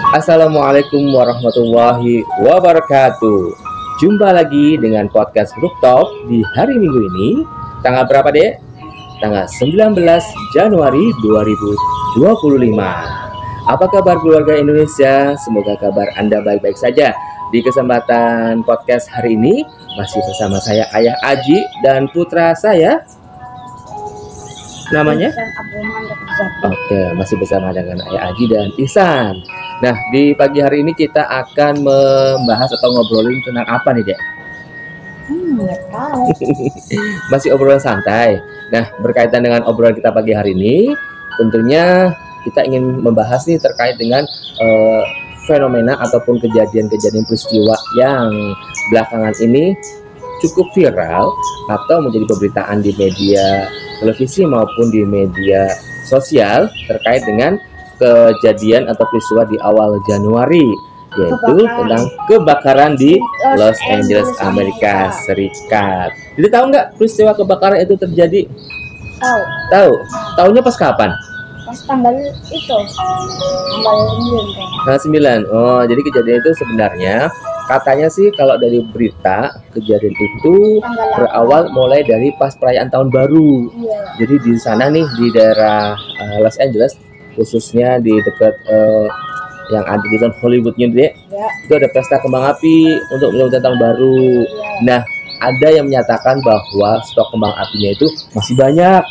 Assalamualaikum warahmatullahi wabarakatuh. Jumpa lagi dengan podcast Rooftop di hari Minggu ini. Tanggal berapa, Dek? Tanggal 19 Januari 2025. Apa kabar keluarga Indonesia? Semoga kabar Anda baik-baik saja. Di kesempatan podcast hari ini masih bersama saya Ayah Aji dan putra saya namanya? Oke, masih bersama dengan Ayah Aji dan Ihsan. Nah, di pagi hari ini kita akan membahas atau ngobrolin tentang apa nih, Dek? Nggak tahu. Masih obrolan santai. Nah, berkaitan dengan obrolan kita pagi hari ini, tentunya kita ingin membahas nih terkait dengan fenomena ataupun kejadian-kejadian peristiwa yang belakangan ini cukup viral atau menjadi pemberitaan di media televisi maupun di media sosial terkait dengan kejadian atau peristiwa di awal Januari, yaitu tentang kebakaran di Los Angeles, Amerika Serikat. Jadi tahu nggak peristiwa kebakaran itu terjadi? Tahu. Tahu. Tahunya pas kapan? Pas tanggal itu. Tanggal 9. Tanggal 9. Oh, jadi kejadian itu sebenarnya katanya sih kalau dari berita kejadian itu berawal mulai dari pas perayaan tahun baru. Iya. Jadi di sana nih di daerah Los Angeles, khususnya di dekat yang ada di zona Hollywoodnya, Dek, Ya. itu ada pesta kembang api untuk menyambut tahun baru. Iya. Nah, ada yang menyatakan bahwa stok kembang apinya itu masih banyak.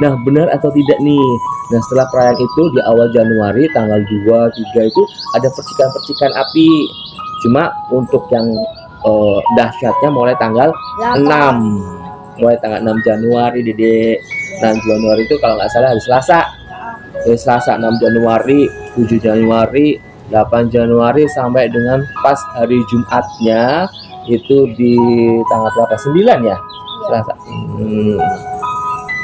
Nah, benar atau tidak nih? Nah, setelah perayaan itu di awal Januari tanggal 2, 3 itu ada percikan-percikan api. Cuma untuk yang dahsyatnya mulai tanggal 6. Mulai tanggal 6 Januari, Dede. 6 Januari itu kalau nggak salah hari Selasa. Hari Selasa 6 Januari, 7 Januari, 8 Januari sampai dengan pas hari Jumatnya itu di tanggal berapa? 9 ya? Selasa.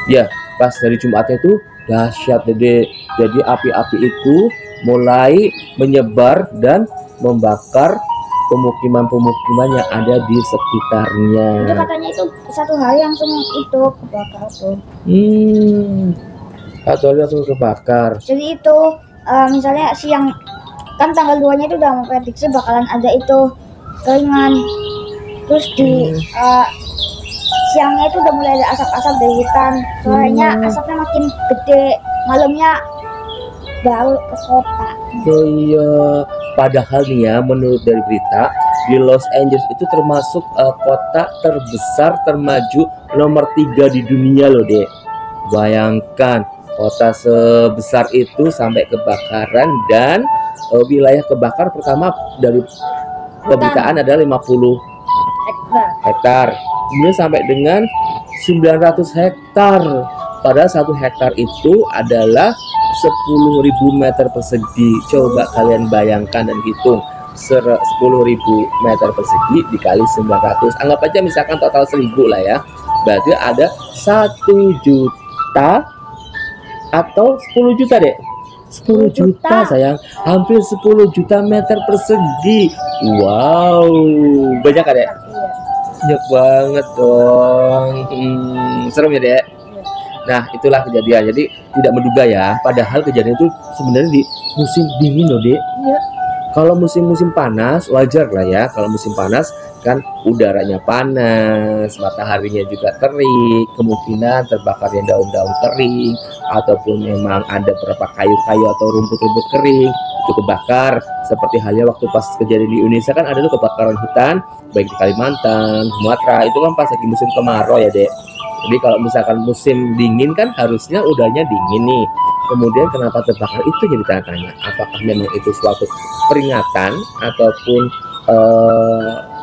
Ya, pas hari Jumatnya itu dahsyat, Dede. Jadi api-api itu mulai menyebar dan membakar pemukiman-pemukiman yang ada di sekitarnya. Itu katanya itu satu hari langsung itu kebakar tuh. Satu hari langsung kebakar. Jadi itu misalnya siang kan tanggal 2-nya itu udah memprediksi bakalan ada itu keringan. Terus di siangnya itu udah mulai ada asap-asap dari hutan. Soalnya asapnya makin gede. Malamnya baru ke kota. Oh iya, padahal nih ya menurut dari berita di Los Angeles itu termasuk kota terbesar termaju nomor 3 di dunia loh, Dek. Bayangkan kota sebesar itu sampai kebakaran dan wilayah kebakar pertama dari pemberitaan adalah 50 hektar. Kemudian sampai dengan 900 hektar. Padahal 1 hektar itu adalah 10.000 meter persegi. Coba kalian bayangkan dan hitung 10.000 meter persegi dikali 900. Anggap aja misalkan total 1.000 lah ya. Berarti ada 1 juta atau 10 juta, Dek. 10 juta sayang. Hampir 10 juta meter persegi. Wow. Banyak kan, Dek? Iya. Banyak banget dong. Serem ya, Dek? Nah, itulah kejadian. Jadi tidak menduga ya. Padahal kejadian itu sebenarnya di musim dingin loh, Dek. Iya. Kalau musim-musim panas wajar lah ya. Kalau musim panas kan udaranya panas, mataharinya juga terik, kemungkinan terbakarnya daun-daun kering ataupun memang ada beberapa kayu-kayu atau rumput-rumput kering itu kebakar. Seperti halnya waktu pas kejadian di Indonesia kan ada tuh kebakaran hutan baik di Kalimantan, Sumatera. Itu kan pas lagi musim kemarau ya, Dek. Jadi kalau misalkan musim dingin kan harusnya udaranya dingin nih. Kemudian kenapa terbakar itu jadi tanya-tanya. Apakah memang itu suatu peringatan ataupun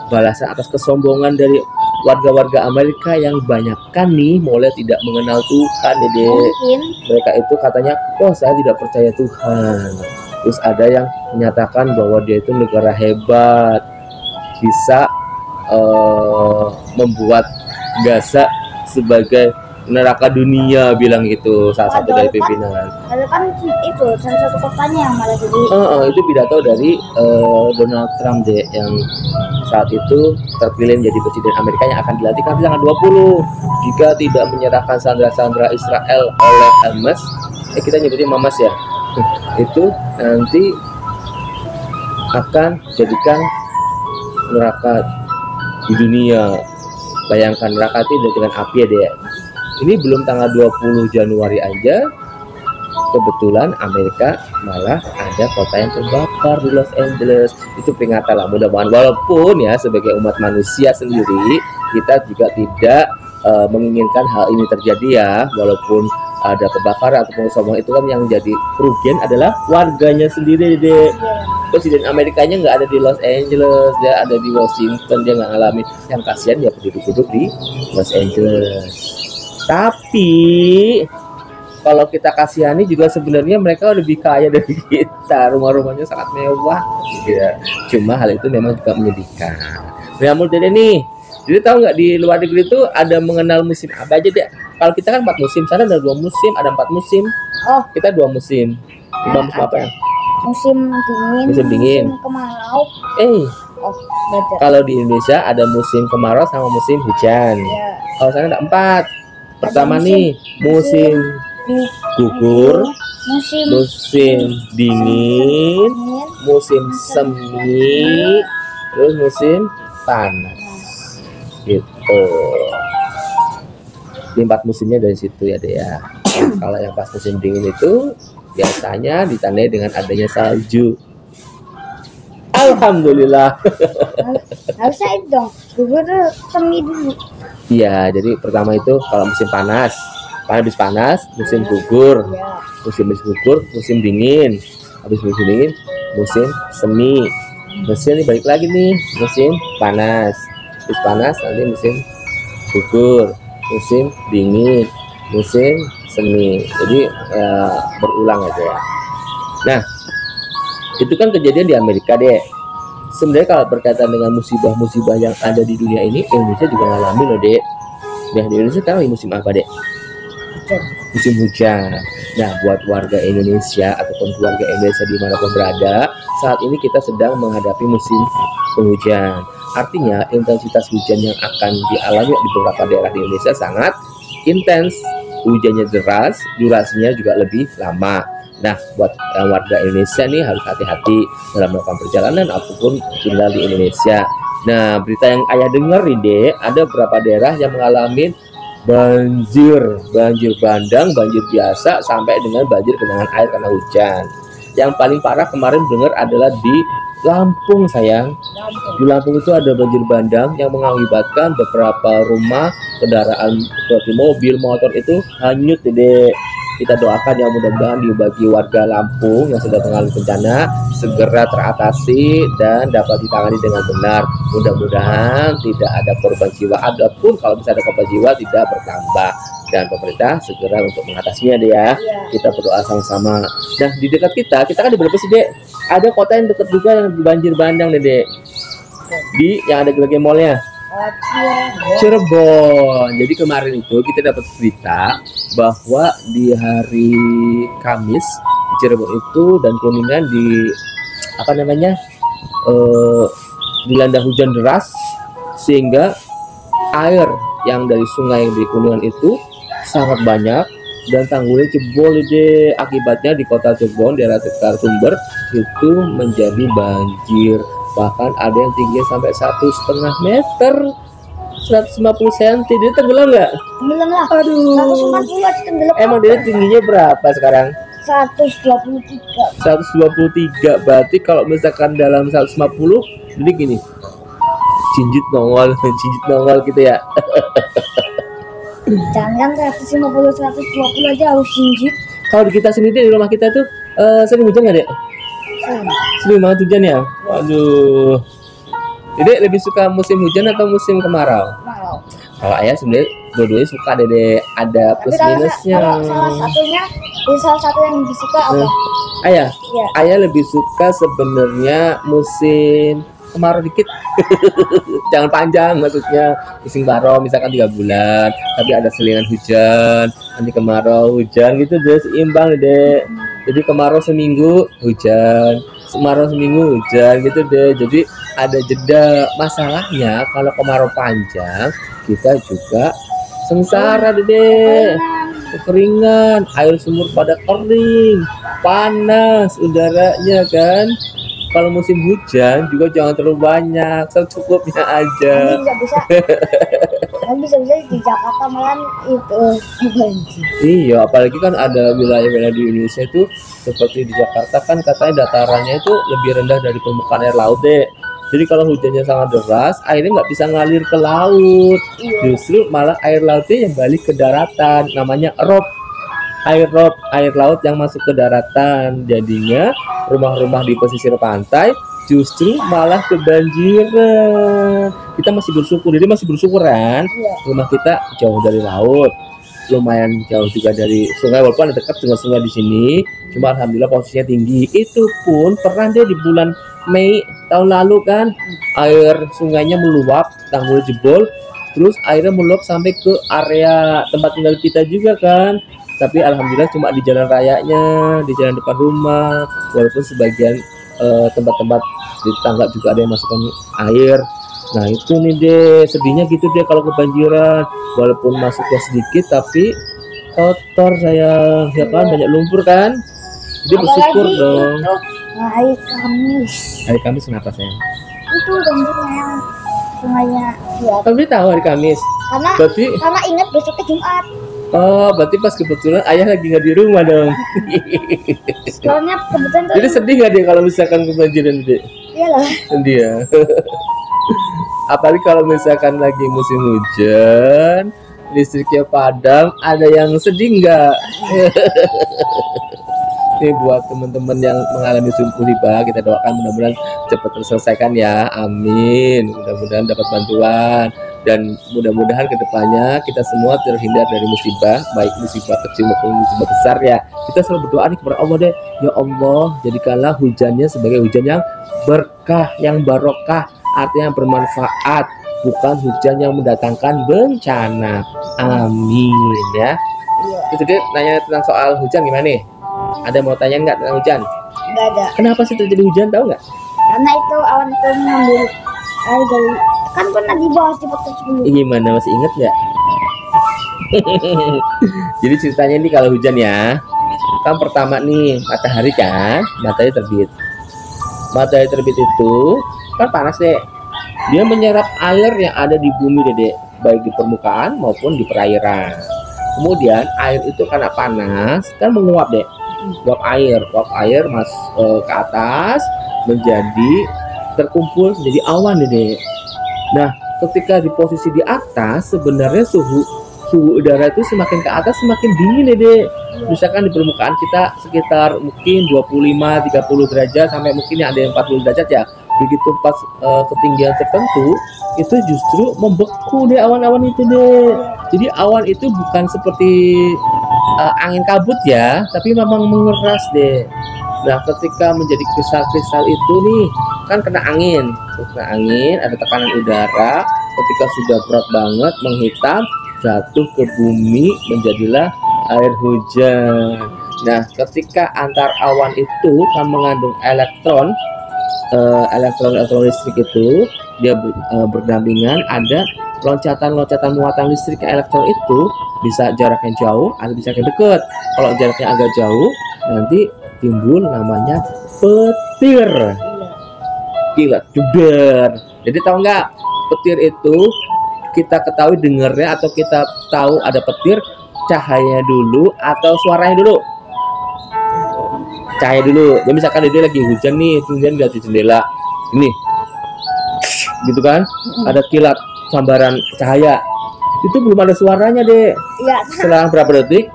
balasan atas kesombongan dari warga-warga Amerika yang banyakkan nih mulai tidak mengenal Tuhan, Dede. Mungkin. Mereka itu katanya, oh saya tidak percaya Tuhan. Terus ada yang menyatakan bahwa dia itu negara hebat, bisa membuat Gaza sebagai neraka dunia, bilang gitu salah satu dari pimpinan. Ada kan itu salah satu kotanya yang malah jadi. Itu pidato dari Donald Trump, deh, yang saat itu terpilih menjadi presiden Amerika yang akan dilantik nanti tanggal 20 jika tidak menyerahkan sandera-sandera Israel oleh Hamas. Kita nyebutnya Hamas ya. Itu nanti akan jadikan neraka di dunia. Bayangkan neraka itu dengan api ya deh. Ini belum tanggal 20 Januari aja, kebetulan Amerika malah ada kota yang terbakar di Los Angeles. Itu peringatan lah, mudah-mudahan walaupun ya sebagai umat manusia sendiri kita juga tidak menginginkan hal ini terjadi ya, walaupun ada kebakaran ataupun semua itu kan yang jadi kerugian adalah warganya sendiri deh. Presiden Amerikanya nggak ada di Los Angeles, dia ada di Washington, dia nggak ngalamin. Yang kasihan ya penduduk-penduduk di Los Angeles. Tapi kalau kita kasihani juga sebenarnya mereka lebih kaya dari kita, rumah-rumahnya sangat mewah gitu ya. Cuma hal itu memang juga menyedihkan. Nah, menurut Dede nih, jadi tahu nggak di luar negeri itu ada mengenal musim apa aja deh? Kalau kita kan 4 musim, sana ada 2 musim, ada 4 musim. Oh, Kita 2 musim. 5 musim apa ya? musim dingin, Musim dingin. musim kemarau. Oh, beda. Kalau di Indonesia ada musim kemarau sama musim hujan. Ya, Kalau sana ada 4. Pertama musim- nih, musim di- gugur, musim musim dingin, dingin, musim semi, terus musim panas. Gitu. Di 4 musimnya dari situ ya deh ya. Kalau yang pas musim dingin itu biasanya ditandai dengan adanya salju. Alhamdulillah. harusnya itu dong. Gugur tuh semi dulu. Iya, jadi pertama itu kalau musim panas, habis panas, musim gugur, Ya, musim gugur, musim dingin, habis musim dingin, musim semi. Musim ini balik lagi nih, musim panas, habis panas nanti musim gugur, musim dingin, musim semi. Jadi berulang aja ya. Nah, itu kan kejadian di Amerika deh. Sebenarnya kalau berkaitan dengan musibah-musibah yang ada di dunia ini, Indonesia juga ngalami loh dek. Nah, di Indonesia tahu musim apa dek? hujan. Musim hujan. Nah, buat warga Indonesia ataupun keluarga Indonesia dimanapun berada, saat ini kita sedang menghadapi musim penghujan. Artinya intensitas hujan yang akan dialami di beberapa daerah di Indonesia sangat intens. Hujannya deras, durasinya juga lebih lama. Nah, buat warga Indonesia nih harus hati-hati dalam melakukan perjalanan ataupun tinggal di Indonesia. Nah, berita yang ayah dengar nih dek, ada beberapa daerah yang mengalami banjir bandang, banjir biasa, sampai dengan banjir genangan air karena hujan. Yang paling parah kemarin dengar adalah di Lampung sayang. Di Lampung itu ada banjir bandang yang mengakibatkan beberapa rumah, kendaraan seperti mobil, motor itu hanyut deh. Kita doakan yang mudah-mudahan bagi warga Lampung yang sedang mengalami bencana segera teratasi dan dapat ditangani dengan benar. Mudah-mudahan tidak ada korban jiwa. Adapun kalau bisa ada korban jiwa tidak bertambah, dan pemerintah segera untuk mengatasinya deh ya. Iya. Kita berdoa sama-sama. Nah, di dekat kita kan di Brebes sih dek, ada kota yang dekat juga yang banjir bandang deh dek. Di yang ada Gelege Mallnya. Oh, Cirebon. Cirebon. Jadi kemarin itu kita dapat berita bahwa di hari Kamis di Cirebon itu dan Kuningan di apa namanya dilanda hujan deras sehingga air yang dari sungai di Kuningan itu sangat banyak dan tanggulnya jebol deh. Akibatnya di kota Cirebon daerah sekitar Sumber itu menjadi banjir. Bahkan ada yang tingginya sampai 1,5 meter, 150 cm. Dia tenggelam nggak? Tenggelam lah. Aduh. 140 aja tenggelam. Emang dia tingginya berapa sekarang? 123. 123. Berarti kalau misalkan dalam 150, jadi gini, cinjit nongol gitu ya. Jangan 150, 120 aja harus sinjit. Kalau di kita sendiri di rumah kita tuh sering hujan nggak dek? Sering banget hujan ya. Waduh. Jadi lebih suka musim hujan atau musim kemarau? Mau. Kalau ayah sebenarnya dua-duanya suka deh, ada Tapi plus kalau minusnya. salah satu yang lebih suka apa? Ayah, Ya. ayah lebih suka sebenarnya musim kemarau dikit. Jangan panjang, maksudnya musim kemarau misalkan 3 bulan, tapi ada selingan hujan, nanti kemarau hujan gitu deh, seimbang deh. Jadi kemarau seminggu hujan, kemarau seminggu hujan gitu deh. Jadi ada jeda. Masalahnya kalau kemarau panjang kita juga sengsara deh, kekeringan, air sumur pada kering, panas udaranya kan. kalau musim hujan juga jangan terlalu banyak, secukupnya aja. Nanti bisa di Jakarta malah itu banjir. Iya, apalagi kan ada wilayah-wilayah di Indonesia itu seperti di Jakarta kan katanya datarannya itu lebih rendah dari permukaan air laut deh. Jadi kalau hujannya sangat deras, airnya nggak bisa ngalir ke laut. Iya. Justru malah air lautnya yang balik ke daratan, namanya rob. Air laut yang masuk ke daratan. Jadinya rumah-rumah di pesisir pantai justru malah kebanjiran. Kita masih bersyukur, jadi masih bersyukur kan? Iya. Rumah kita jauh dari laut, lumayan jauh juga dari sungai, walaupun ada dekat dengan sungai di sini. Cuma alhamdulillah posisinya tinggi. Itu pun pernah deh di bulan Mei tahun lalu kan, air sungainya meluap, tanggul jebol, terus airnya meluap sampai ke area tempat tinggal kita juga kan. Tapi alhamdulillah cuma di jalan rayanya, di jalan depan rumah, walaupun sebagian tempat-tempat di tetangga juga ada yang masukkan air. Nah itu nih deh, sedihnya gitu deh kalau kebanjiran, walaupun masuknya sedikit tapi kotor sayang, ya kan, banyak lumpur kan. Jadi bersyukur Apalagi dong. itu hari Kamis. Hari Kamis kenapa sayang? Itu banjirnya yang sungainya ya. Kamu tahu hari Kamis? Berarti Karena ingat besoknya Jumat. oh, berarti pas kebetulan ayah lagi nggak di rumah dong. Soalnya kebetulan tuh. Jadi sedih nggak dia kalau misalkan kebanjiran deh? Iyalah. Sedih ya. Apalagi kalau misalkan lagi musim hujan, listriknya padam, ada yang sedih nggak? Ini buat teman-teman yang mengalami musibah, kita doakan mudah-mudahan cepat terselesaikan ya, amin. Mudah-mudahan dapat bantuan dan mudah-mudahan kedepannya kita semua terhindar dari musibah, baik musibah kecil maupun musibah besar ya. Kita selalu berdoa nih kepada Allah deh, ya Allah jadikanlah hujannya sebagai hujan yang berkah, yang barokah, artinya yang bermanfaat, bukan hujan yang mendatangkan bencana, amin ya. Itu dia nanya tentang soal hujan gimana nih? Ada mau tanya nggak tentang hujan? Nggak ada. Kenapa sih terjadi hujan, tahu nggak? Karena itu awan itu mengambil air dari kan pernah dibahas di podcast sebelumnya. Gimana, masih inget nggak? Jadi ceritanya nih kalau hujan ya, kan pertama nih matahari kan, matahari terbit. Matahari terbit itu kan panas deh. Dia menyerap air yang ada di bumi deh, baik di permukaan maupun di perairan. Kemudian air itu karena panas kan menguap deh, uap air ke atas menjadi terkumpul menjadi awan deh. Nah ketika di posisi di atas sebenarnya suhu udara itu semakin ke atas semakin dingin deh. Misalkan di permukaan kita sekitar mungkin 25-30 derajat sampai mungkin ada yang 40 derajat ya. Begitu pas ketinggian tertentu itu justru membeku deh awan-awan itu deh. Jadi awan itu bukan seperti angin kabut ya, tapi memang mengeras deh. Nah ketika menjadi kristal-kristal itu nih kan kena angin, ada tekanan udara, ketika sudah berat banget menghitam jatuh ke bumi menjadilah air hujan. Nah ketika antar awan itu kan mengandung elektron listrik itu dia berdampingan, ada loncatan muatan listrik elektron itu bisa jaraknya jauh atau bisa dekat. Kalau jaraknya agak jauh nanti timbul namanya petir. Gila, jeder. Jadi tahu nggak, petir itu kita ketahui dengernya atau kita tahu ada petir cahayanya dulu atau suaranya dulu? Cahaya dulu. Ya misalkan dia lagi hujan nih, kemudian lihat di jendela ini gitu kan, ada kilat sambaran cahaya, itu belum ada suaranya deh. Iya. Setelah berapa detik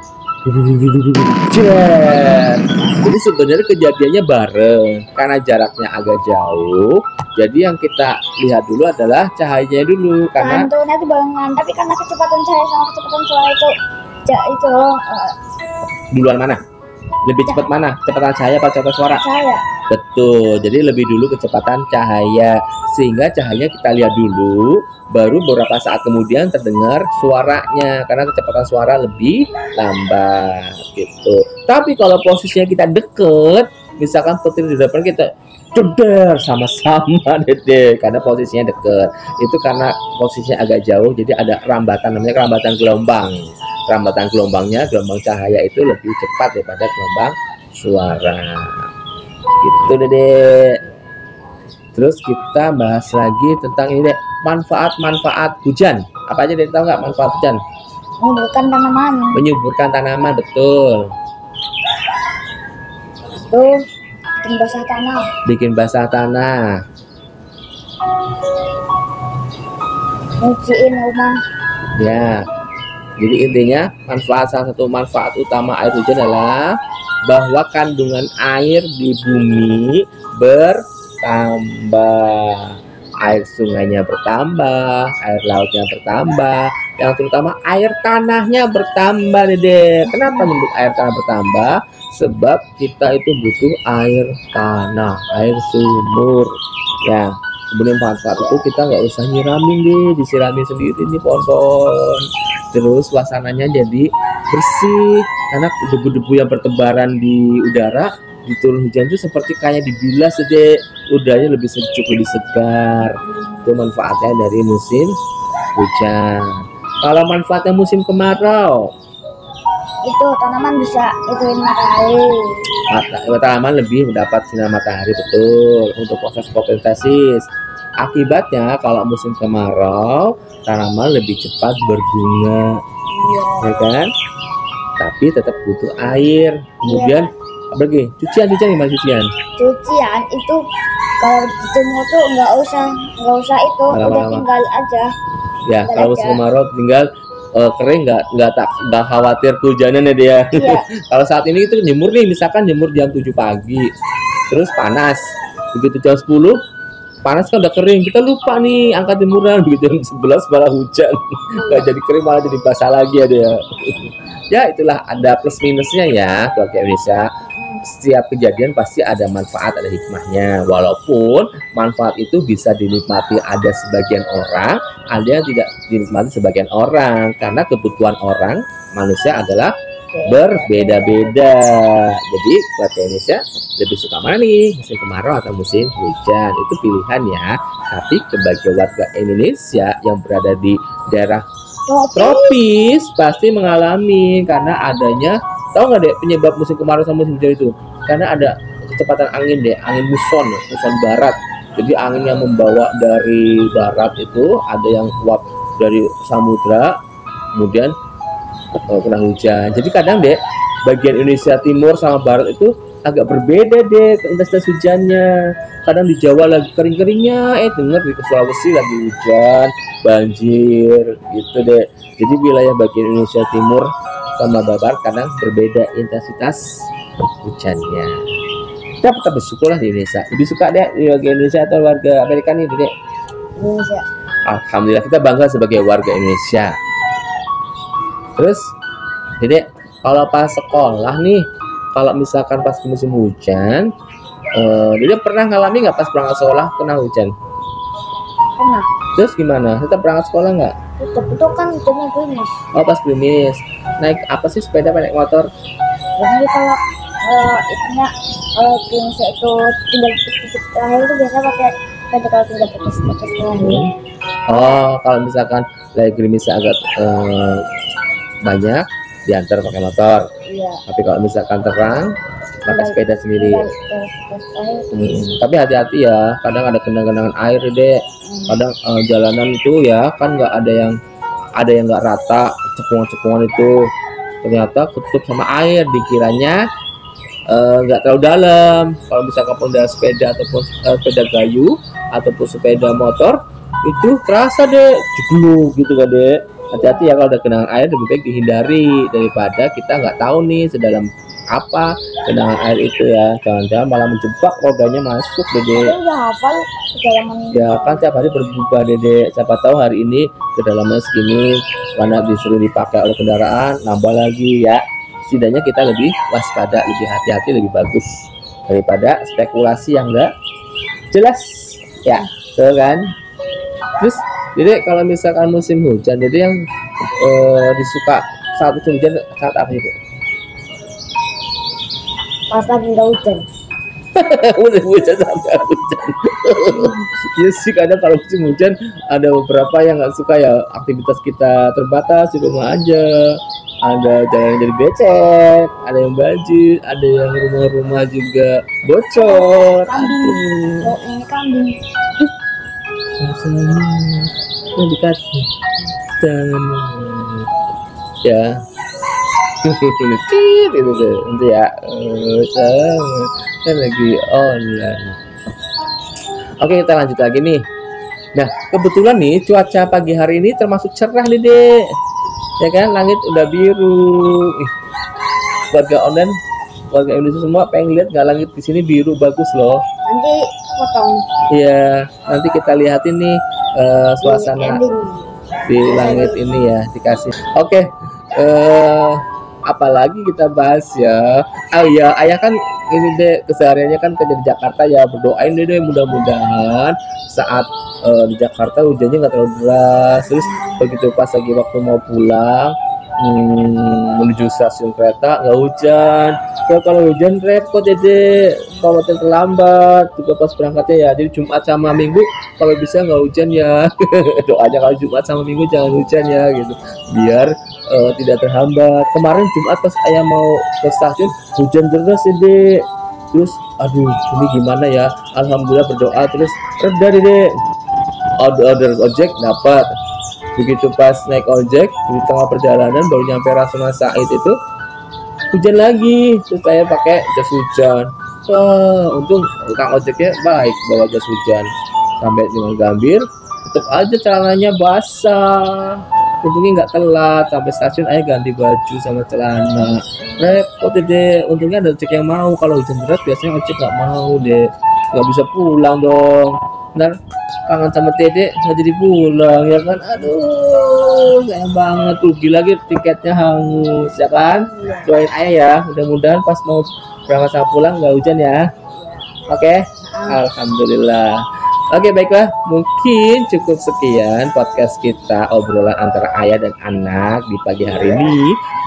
jadi sebenarnya kejadiannya bareng karena jaraknya agak jauh. Jadi yang kita lihat dulu adalah cahayanya dulu karena Tentunya itu barengan, tapi karena kecepatan cahaya sama kecepatan suara itu duluan mana? Lebih cepat mana? Kecepatan cahaya atau kecepatan suara? cahaya. Betul. Jadi lebih dulu kecepatan cahaya, sehingga cahaya kita lihat dulu, baru beberapa saat kemudian terdengar suaranya karena kecepatan suara lebih lambat gitu. Tapi kalau posisinya kita deket, misalkan petir di depan kita ceder sama-sama deh karena posisinya deket. Itu karena posisinya agak jauh, jadi ada rambatan, namanya rambatan gelombang. Rambatan gelombangnya, gelombang cahaya itu lebih cepat daripada gelombang suara. Gitu deh. Terus kita bahas lagi tentang ini deh, manfaat-manfaat hujan. Apa aja deh, tahu nggak manfaat hujan? Menyuburkan tanaman. Menyuburkan tanaman, betul. Itu bikin basah tanah. Bikin basah tanah. Nyuciin rumah. Ya. Jadi intinya salah satu manfaat utama air hujan adalah bahwa kandungan air di bumi bertambah. Air sungainya bertambah, air lautnya bertambah, yang terutama air tanahnya bertambah, Dede. Kenapa nyebut air tanah bertambah? Sebab kita itu butuh air tanah, air sumur. Ya, kemudian manfaat itu kita nggak usah nyiramin deh, disiramin sendiri nih pohon-pohon. Terus suasananya jadi bersih karena debu-debu yang bertebaran di udara di turun hujan itu seperti kayak dibilas aja, udaranya lebih sejuk, lebih segar. Itu manfaatnya dari musim hujan. Kalau manfaatnya musim kemarau, Itu tanaman bisa ituin matahari. tanaman lebih mendapat sinar matahari, betul, untuk proses fotosintesis. Akibatnya kalau musim kemarau tanaman lebih cepat berbunga, Iya. ya kan? Tapi tetap butuh air. Kemudian pergi cucian gimana cucian? Cucian itu kalau dijemur tuh nggak usah itu, udah Lama-lama. tinggal aja. Ya, Tinggal kalau aja. musim kemarau tinggal kering, nggak khawatir kehujanan ya dia. Iya. Kalau saat ini itu jemur nih, misalkan jemur jam 7 pagi, terus panas, begitu jam 10 panas kan udah kering, kita lupa nih angkat jemuran, begitu jam 11 malah hujan, nggak jadi kering malah jadi basah lagi ya dia. Ya itulah, ada plus minusnya ya keluarga Indonesia. Setiap kejadian pasti ada manfaat, ada hikmahnya. Walaupun manfaat itu bisa dinikmati ada sebagian orang, ada yang tidak dinikmati sebagian orang, karena kebutuhan orang manusia adalah berbeda-beda. Jadi keluarga Indonesia lebih suka mana nih, musim kemarau atau musim hujan? Itu pilihan ya. Tapi sebagai warga Indonesia yang berada di daerah tropis pasti mengalami, karena adanya, tahu nggak deh penyebab musim kemarau sama musim hujan itu? Karena ada kecepatan angin deh, angin muson barat. Jadi angin yang membawa dari barat itu ada yang uap dari samudra, kemudian kena hujan. Jadi kadang deh bagian Indonesia timur sama barat itu agak berbeda deh intensitas hujannya. Kadang di Jawa lagi kering-keringnya, dengar di Sulawesi lagi hujan, banjir gitu deh. Jadi wilayah bagian Indonesia timur sama barat kadang berbeda intensitas hujannya. Kita tetap bersyukurlah di Indonesia. Lebih suka deh di warga Indonesia atau warga Amerika nih, Dek? Indonesia. Alhamdulillah kita bangga sebagai warga Indonesia. Terus, Dek, kalau pas sekolah nih, kalau misalkan pas musim hujan, Dede pernah ngalami nggak pas berangkat sekolah kena hujan? Pernah. Terus gimana? Tetap berangkat sekolah nggak? Tetap itu kan hujannya gerimis. Oh, pas gerimis. Naik apa sih, sepeda apa naik motor? Jadi kalau itunya gerimisnya itu tinggal titik-titik terakhir itu biasanya pakai sepeda kalau tinggal titik-titik terakhir. Oh, kalau misalkan lagi gerimisnya agak banyak, diantar pakai motor. Iya. Tapi kalau misalkan terang, pakai sepeda sendiri. Tapi hati-hati ya, kadang ada genangan air deh. Kadang jalanan itu ya kan nggak ada yang nggak rata, cekungan-cekungan itu ternyata ketutup sama air, dikiranya nggak terlalu dalam. Kalau misalkan pengendara sepeda ataupun sepeda kayu ataupun sepeda motor itu terasa deh jegluk gitu kan deh. Hati-hati ya kalau ada genangan air, lebih baik dihindari daripada kita nggak tahu nih sedalam apa genangan air itu ya. Jangan-jangan malah menjebak, rodanya masuk dede. Aku udah hafal kedalaman. Ya kan tiap hari berubah dede. Siapa tahu hari ini kedalamannya segini, karena disuruh dipakai oleh kendaraan nambah lagi ya. Setidaknya kita lebih waspada, lebih hati-hati, lebih bagus daripada spekulasi yang enggak jelas ya, tuh kan. Terus Dede kalau misalkan musim hujan, Dede yang disuka saat musim hujan saat apa itu? Pas lagi nggak hujan. Musim hujan sampai hujan. Ya sih, kadang kalau musim hujan ada beberapa yang nggak suka ya, aktivitas kita terbatas di rumah aja. Ada jalan yang jadi becek, ada yang banjir, ada yang rumah-rumah juga bocor. Kambing. Oh, ini kambing ending. Rasanya mau dikasih jangan ya. Tit itu tuh nanti ya. Sama kan lagi online. Oke, kita lanjut lagi nih. Nah, kebetulan nih cuaca pagi hari ini termasuk cerah nih, Dek. Ya kan, langit udah biru. Warga online, warga Indonesia semua pengen lihat nggak langit di sini biru bagus loh. Nanti potong Iya, nanti kita lihatin nih di suasana ending. di langit ini ya dikasih. Oke, apalagi kita bahas ya. Oh ya, ayah kan ini deh kesehariannya kan kerja di Jakarta ya, berdoain deh mudah-mudahan saat di Jakarta hujannya nggak terlalu deras. Terus begitu pas lagi waktu mau pulang menuju stasiun kereta nggak hujan. Kalau hujan repot deh, kalau terlambat juga pas berangkatnya ya. Jadi Jumat sama Minggu kalau bisa nggak hujan ya. Doanya kalau Jumat sama Minggu jangan hujan ya gitu, biar tidak terhambat. Kemarin Jumat pas ayah mau ke stasiun hujan deras deh. Terus aduh ini gimana ya, alhamdulillah berdoa terus reda deh. Order ojek dapat. Begitu pas naik ojek di tengah perjalanan baru nyampe Rasuna Said itu hujan lagi. Terus saya pakai jas hujan. Wah, untung tukang ojeknya baik bawa jas hujan. Sampai dengan Gambir tetap aja celananya basah. Untungnya nggak telat sampai stasiun, ayah ganti baju sama celana. Repot deh. Untungnya ada ojek yang mau. Kalau hujan deras biasanya ojek nggak mau deh, nggak bisa pulang dong. Ntar kangen sama Dede nggak jadi pulang ya kan. Aduh sayang banget, rugi lagi tiketnya hangus ya kan. Doain ayah ya, mudah-mudahan pas mau berangkat sama pulang nggak hujan ya. Oke, alhamdulillah. Oke, baiklah, mungkin cukup sekian podcast kita, obrolan antara ayah dan anak di pagi hari ini.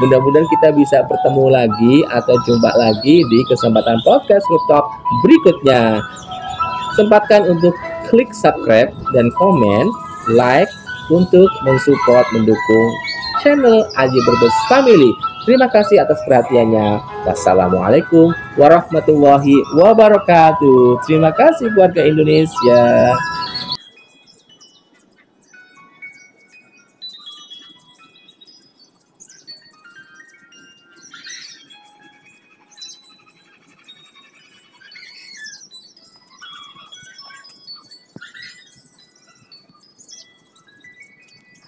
Mudah-mudahan kita bisa bertemu lagi atau jumpa lagi di kesempatan podcast rooftop berikutnya. Sempatkan untuk klik subscribe dan komen, like untuk mensupport, mendukung channel Aji Brebes Family. Terima kasih atas perhatiannya. Wassalamualaikum warahmatullahi wabarakatuh. Terima kasih keluarga Indonesia.